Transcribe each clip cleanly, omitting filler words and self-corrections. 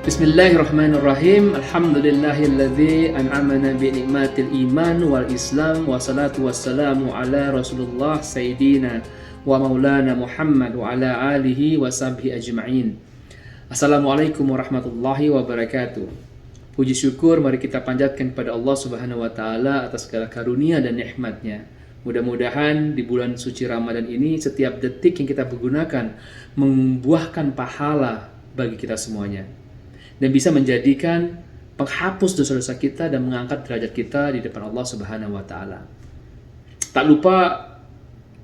Bismillahirrahmanirrahim. Alhamdulillahilladzi an'amana bi ni'matil iman wal islam wa salatu wassalamu ala Rasulullah sayyidina wa maulana Muhammad wa ala alihi wa sahbihi ajma'in. Assalamualaikum warahmatullahi wabarakatuh. Puji syukur mari kita panjatkan kepada Allah Subhanahu wa taala atas segala karunia dan nikmat-Nya. Mudah-mudahan di bulan suci Ramadan ini setiap detik yang kita gunakan membuahkan pahala bagi kita semuanya, dan bisa menjadikan penghapus dosa-dosa kita dan mengangkat derajat kita di depan Allah Subhanahu wa taala. Tak lupa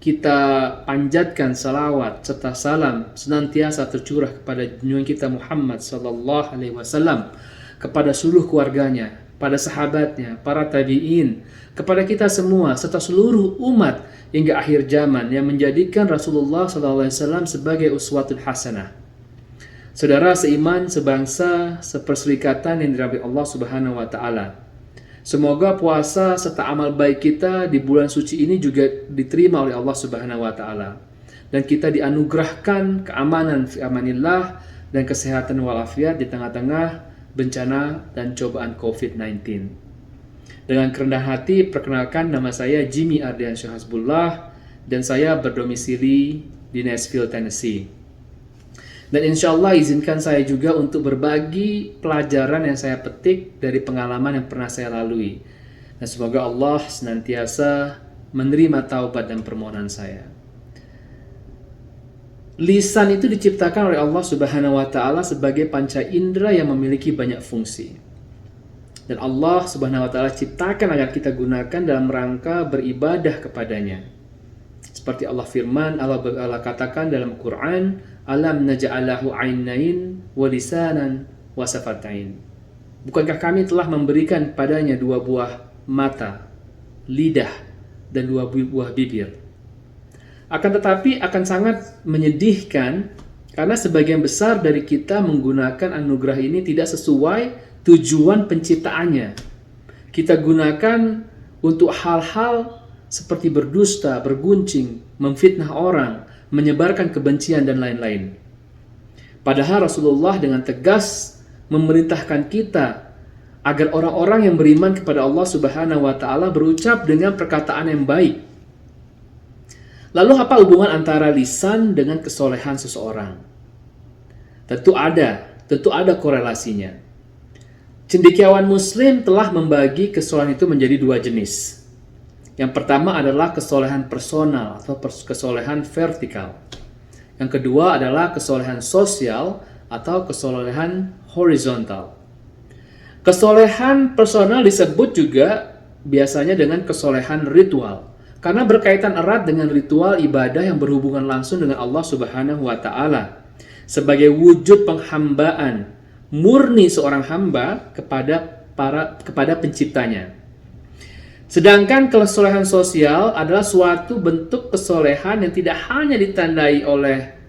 kita panjatkan salawat serta salam senantiasa tercurah kepada junjungan kita Muhammad sallallahu alaihi wasallam, kepada seluruh keluarganya, pada sahabatnya, para tabi'in, kepada kita semua serta seluruh umat hingga akhir zaman yang menjadikan Rasulullah sallallahu alaihi wasallam sebagai uswatul hasanah. Saudara seiman, sebangsa, seperserikatan yang dirahmati Allah Subhanahu wa taala. Semoga puasa serta amal baik kita di bulan suci ini juga diterima oleh Allah Subhanahu wa taala, dan kita dianugerahkan keamanan fi amanillah dan kesehatan walafiat di tengah-tengah bencana dan cobaan COVID-19. Dengan kerendahan hati perkenalkan, nama saya Jimmy Ardiansyah Hasbullah dan saya berdomisili di Nashville, Tennessee. Dan insya Allah izinkan saya juga untuk berbagi pelajaran yang saya petik dari pengalaman yang pernah saya lalui. Dan semoga Allah senantiasa menerima taubat dan permohonan saya. Lisan itu diciptakan oleh Allah Subhanahu wa taala sebagai panca indera yang memiliki banyak fungsi. Dan Allah Subhanahu wa taala ciptakan agar kita gunakan dalam rangka beribadah kepadanya. Seperti Allah firman, Allah katakan dalam Quran, alam naj'alahu 'ainain wa lisanan wa safatain. Bukankah kami telah memberikan padanya dua buah mata, lidah, dan dua buah bibir? Akan tetapi akan sangat menyedihkan karena sebagian besar dari kita menggunakan anugerah ini tidak sesuai tujuan penciptaannya. Kita gunakan untuk hal-hal seperti berdusta, berguncing, memfitnah orang, menyebarkan kebencian dan lain-lain. Padahal Rasulullah dengan tegas memerintahkan kita agar orang-orang yang beriman kepada Allah Subhanahu wa taala berucap dengan perkataan yang baik. Lalu apa hubungan antara lisan dengan kesolehan seseorang? Tentu ada korelasinya. Cendekiawan muslim telah membagi kesolehan itu menjadi dua jenis. Yang pertama adalah kesolehan personal atau kesolehan vertikal. Yang kedua adalah kesolehan sosial atau kesolehan horizontal. Kesolehan personal disebut juga biasanya dengan kesolehan ritual, karena berkaitan erat dengan ritual ibadah yang berhubungan langsung dengan Allah Subhanahu wa taala sebagai wujud penghambaan murni seorang hamba kepada penciptanya. Sedangkan kesolehan sosial adalah suatu bentuk kesolehan yang tidak hanya ditandai oleh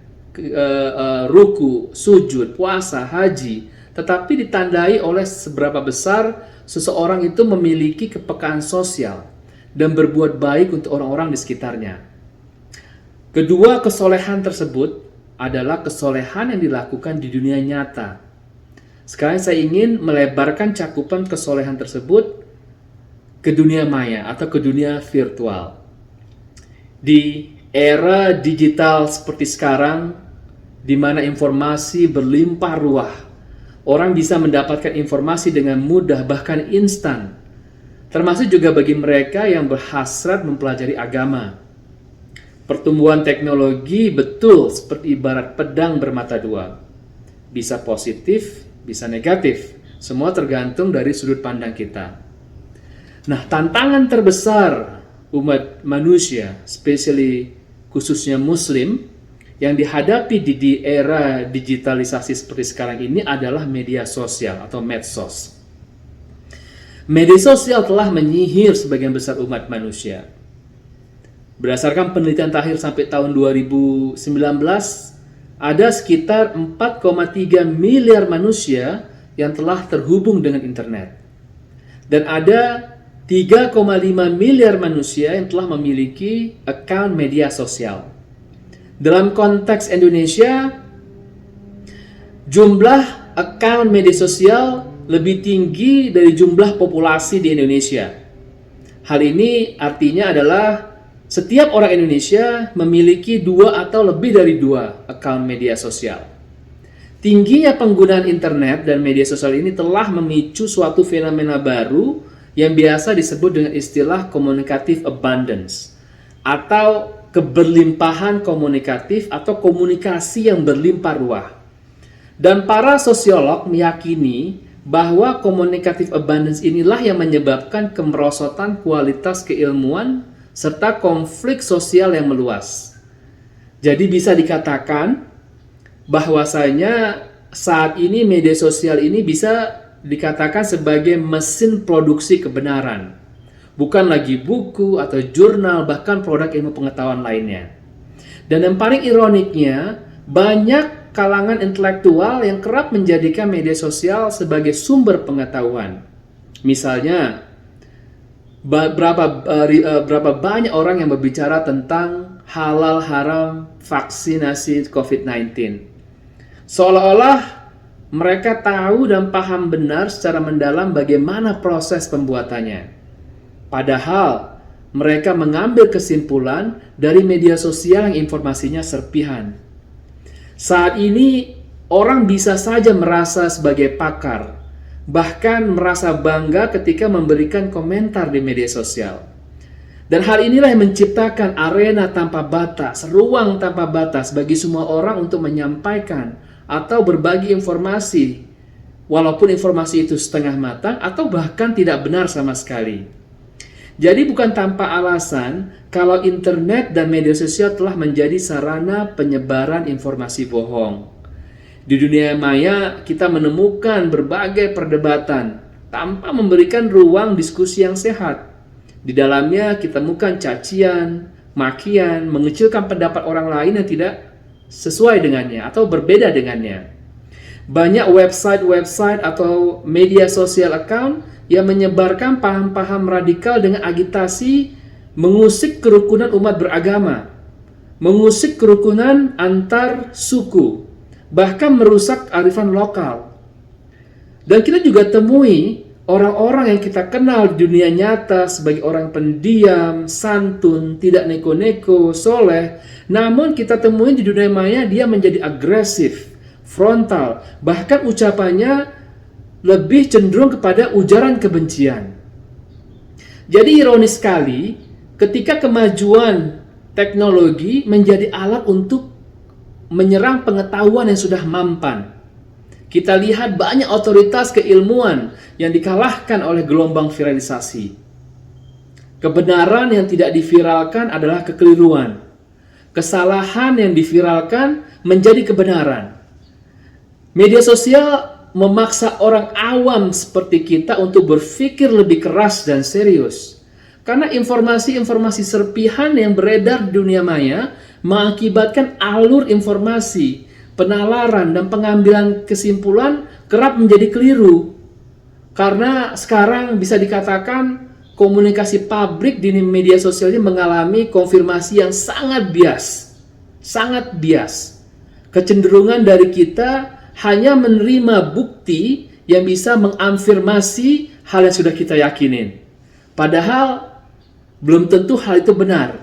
ruku, sujud, puasa, haji, tetapi ditandai oleh seberapa besar seseorang itu memiliki kepekaan sosial dan berbuat baik untuk orang-orang di sekitarnya. Kedua kesolehan tersebut adalah kesolehan yang dilakukan di dunia nyata. Sekarang saya ingin melebarkan cakupan kesolehan tersebut ke dunia maya atau ke dunia virtual. Di era digital seperti sekarang, di mana informasi berlimpah ruah, orang bisa mendapatkan informasi dengan mudah bahkan instan, termasuk juga bagi mereka yang berhasrat mempelajari agama. Pertumbuhan teknologi betul seperti ibarat pedang bermata dua. Bisa positif, bisa negatif. Semua tergantung dari sudut pandang kita. Nah, tantangan terbesar umat manusia, khususnya muslim, yang dihadapi di era digitalisasi seperti sekarang ini adalah media sosial atau medsos. Media sosial telah menyihir sebagian besar umat manusia. Berdasarkan penelitian terakhir sampai tahun 2019, ada sekitar 4,3 miliar manusia yang telah terhubung dengan internet. Dan ada 3,5 miliar manusia yang telah memiliki account media sosial. Dalam konteks Indonesia, jumlah akun media sosial lebih tinggi dari jumlah populasi di Indonesia. Hal ini artinya adalah setiap orang Indonesia memiliki 2 atau lebih dari 2 akun media sosial. Tingginya penggunaan internet dan media sosial ini telah memicu suatu fenomena baru yang biasa disebut dengan istilah communicative abundance atau keberlimpahan komunikatif atau komunikasi yang berlimpah ruah. Dan para sosiolog meyakini bahwa communicative abundance inilah yang menyebabkan kemerosotan kualitas keilmuan serta konflik sosial yang meluas. Jadi bisa dikatakan bahwasanya saat ini media sosial ini bisa dikatakan sebagai mesin produksi kebenaran. Bukan lagi buku atau jurnal, bahkan produk ilmu pengetahuan lainnya. Dan yang paling ironiknya, banyak kalangan intelektual yang kerap menjadikan media sosial sebagai sumber pengetahuan. Misalnya, berapa banyak orang yang berbicara tentang halal haram vaksinasi COVID-19. Seolah-olah mereka tahu dan paham benar secara mendalam bagaimana proses pembuatannya. Padahal mereka mengambil kesimpulan dari media sosial yang informasinya serpihan. Saat ini orang bisa saja merasa sebagai pakar, bahkan merasa bangga ketika memberikan komentar di media sosial. Dan hal inilah yang menciptakan arena tanpa batas, ruang tanpa batas bagi semua orang untuk menyampaikan atau berbagi informasi, walaupun informasi itu setengah matang atau bahkan tidak benar sama sekali. Jadi bukan tanpa alasan kalau internet dan media sosial telah menjadi sarana penyebaran informasi bohong. Di dunia maya kita menemukan berbagai perdebatan tanpa memberikan ruang diskusi yang sehat. Di dalamnya kita temukan cacian, makian, mengecilkan pendapat orang lain yang tidak sesuai dengannya atau berbeda dengannya. Banyak website atau media sosial account yang menyebarkan paham-paham radikal dengan agitasi mengusik kerukunan umat beragama, mengusik kerukunan antar suku, bahkan merusak arifan lokal. Dan kita juga temui orang-orang yang kita kenal di dunia nyata sebagai orang pendiam, santun, tidak neko-neko, soleh, namun kita temuin di dunia maya dia menjadi agresif, frontal, bahkan ucapannya lebih cenderung kepada ujaran kebencian. Jadi ironis sekali ketika kemajuan teknologi menjadi alat untuk menyerang pengetahuan yang sudah mampan. Kita lihat banyak otoritas keilmuan yang dikalahkan oleh gelombang viralisasi. Kebenaran yang tidak diviralkan adalah kekeliruan. Kesalahan yang diviralkan menjadi kebenaran. Media sosial memaksa orang awam seperti kita untuk berpikir lebih keras dan serius. Karena informasi-informasi serpihan yang beredar di dunia maya mengakibatkan alur informasi, penalaran, dan pengambilan kesimpulan kerap menjadi keliru. Karena sekarang bisa dikatakan komunikasi publik di media sosial ini mengalami konfirmasi yang sangat bias. Sangat bias. Kecenderungan dari kita hanya menerima bukti yang bisa mengafirmasi hal yang sudah kita yakinin. Padahal belum tentu hal itu benar.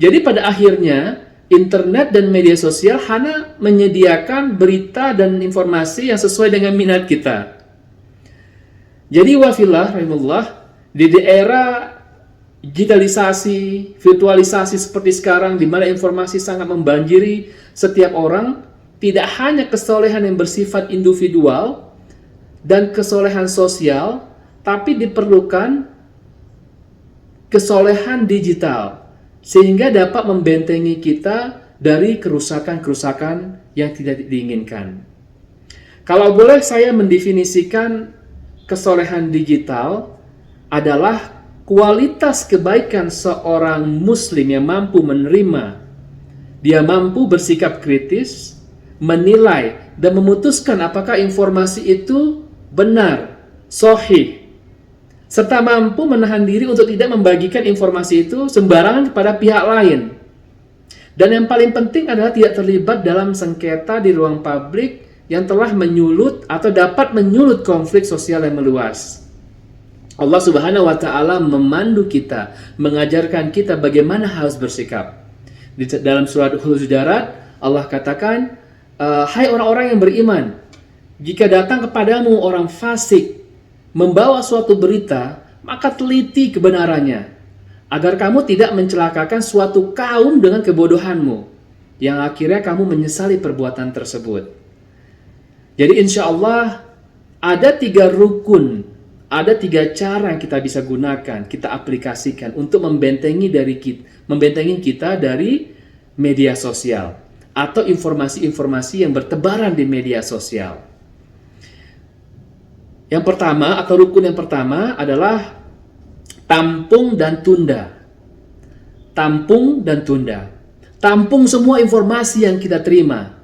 Jadi pada akhirnya internet dan media sosial hanya menyediakan berita dan informasi yang sesuai dengan minat kita. Jadi wafillah rahimullah, di era digitalisasi, virtualisasi seperti sekarang di mana informasi sangat membanjiri setiap orang, tidak hanya kesolehan yang bersifat individual dan kesolehan sosial, tapi diperlukan kesolehan digital sehingga dapat membentengi kita dari kerusakan-kerusakan yang tidak diinginkan. Kalau boleh saya mendefinisikan kesolehan digital adalah kualitas kebaikan seorang muslim yang mampu menerima, dia mampu bersikap kritis, menilai dan memutuskan apakah informasi itu benar, sahih, serta mampu menahan diri untuk tidak membagikan informasi itu sembarangan kepada pihak lain. Dan yang paling penting adalah tidak terlibat dalam sengketa di ruang publik yang telah menyulut atau dapat menyulut konflik sosial yang meluas. Allah Subhanahu wa taala memandu kita, mengajarkan kita bagaimana harus bersikap. Dalam surat Hujurat Allah katakan, hai orang-orang yang beriman, jika datang kepadamu orang fasik membawa suatu berita, maka teliti kebenarannya, agar kamu tidak mencelakakan suatu kaum dengan kebodohanmu, yang akhirnya kamu menyesali perbuatan tersebut. Jadi insya Allah ada 3 rukun, ada 3 cara yang kita bisa gunakan, kita aplikasikan untuk membentengi kita dari media sosial atau informasi-informasi yang bertebaran di media sosial. Yang pertama atau rukun yang pertama adalah tampung dan tunda. Tampung dan tunda. Tampung semua informasi yang kita terima.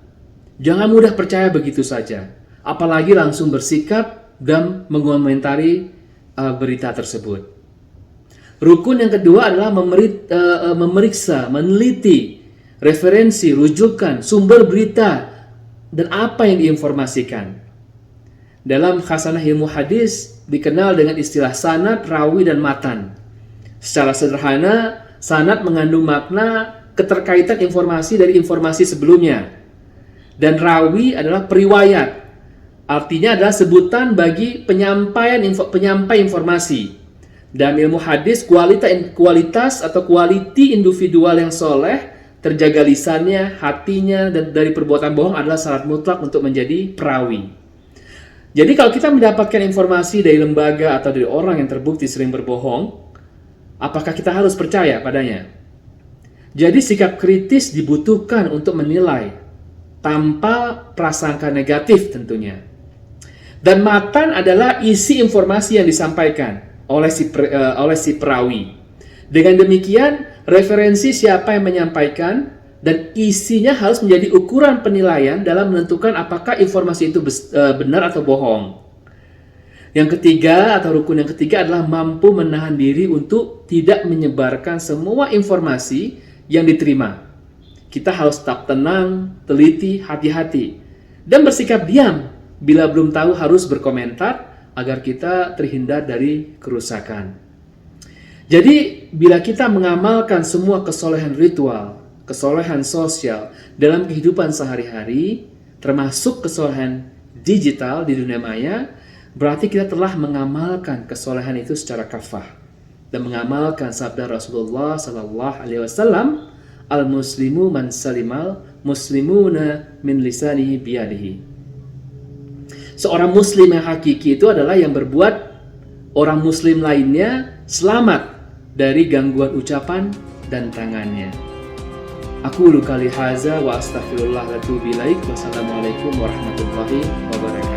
Jangan mudah percaya begitu saja, apalagi langsung bersikap dan mengomentari berita tersebut. Rukun yang kedua adalah memeriksa, meneliti referensi, rujukan, sumber berita, dan apa yang diinformasikan. Dalam khasanah ilmu hadis dikenal dengan istilah sanad, rawi, dan matan. Secara sederhana, sanad mengandung makna keterkaitan informasi dari informasi sebelumnya. Dan rawi adalah periwayat, artinya adalah sebutan bagi penyampai informasi. Dalam ilmu hadis, kualitas atau quality individual yang soleh, terjaga lisannya, hatinya, dan dari perbuatan bohong adalah syarat mutlak untuk menjadi perawi. Jadi kalau kita mendapatkan informasi dari lembaga atau dari orang yang terbukti sering berbohong, apakah kita harus percaya padanya? Jadi sikap kritis dibutuhkan untuk menilai tanpa prasangka negatif tentunya. Dan matan adalah isi informasi yang disampaikan oleh si perawi. Dengan demikian, referensi siapa yang menyampaikan dan isinya harus menjadi ukuran penilaian dalam menentukan apakah informasi itu benar atau bohong. Yang ketiga atau rukun yang ketiga adalah mampu menahan diri untuk tidak menyebarkan semua informasi yang diterima. Kita harus tetap tenang, teliti, hati-hati, dan bersikap diam bila belum tahu harus berkomentar agar kita terhindar dari kerusakan. Jadi, bila kita mengamalkan semua kesolehan ritual, kesolehan sosial dalam kehidupan sehari-hari, termasuk kesolehan digital di dunia maya, berarti kita telah mengamalkan kesolehan itu secara kafah dan mengamalkan sabda Rasulullah SAW, al-muslimu man salimal muslimuna min lisanihi biyadihi. Seorang muslim yang hakiki itu adalah yang berbuat orang muslim lainnya selamat dari gangguan ucapan dan tangannya. Aku qali hadza wa astaghfirullah wa atubu ilaik. Wassalamualaikum warahmatullahi wabarakatuh.